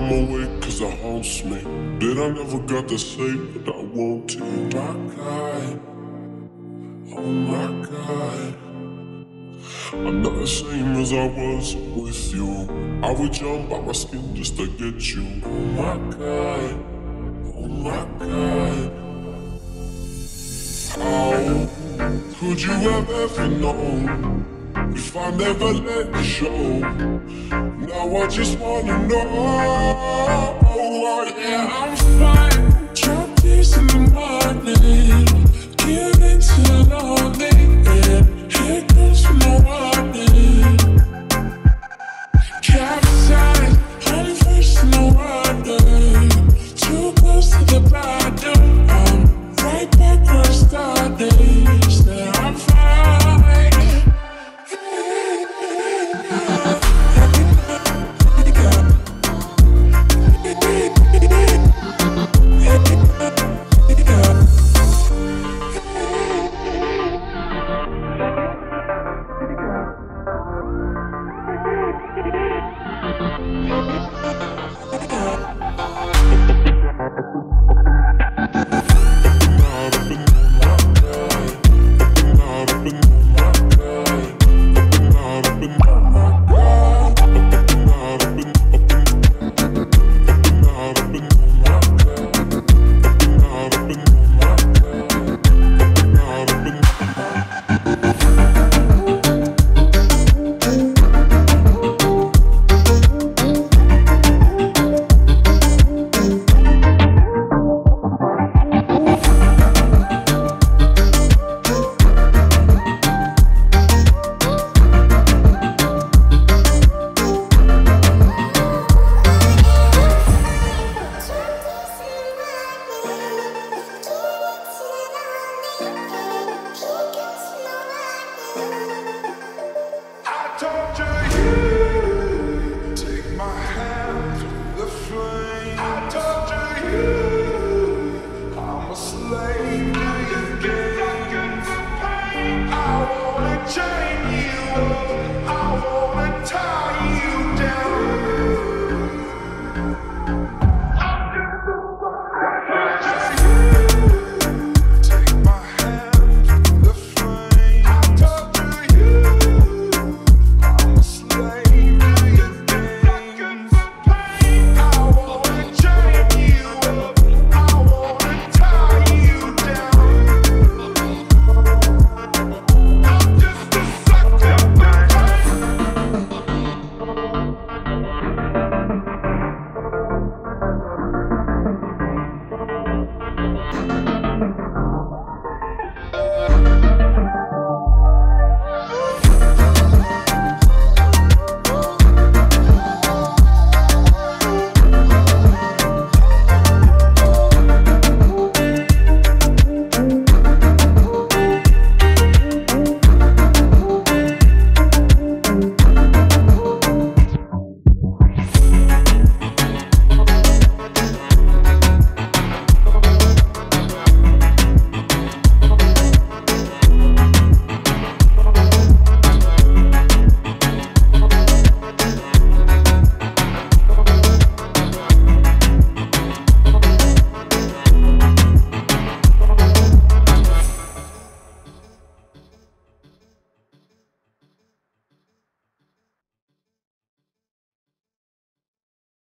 I'm awake cause it haunts me that I never got to say what I want to. My God, oh my God, I'm not the same as I was with you. I would jump out my skin just to get you. Oh my God, oh my God. How could you have ever known if I never let you show? Now I just wanna know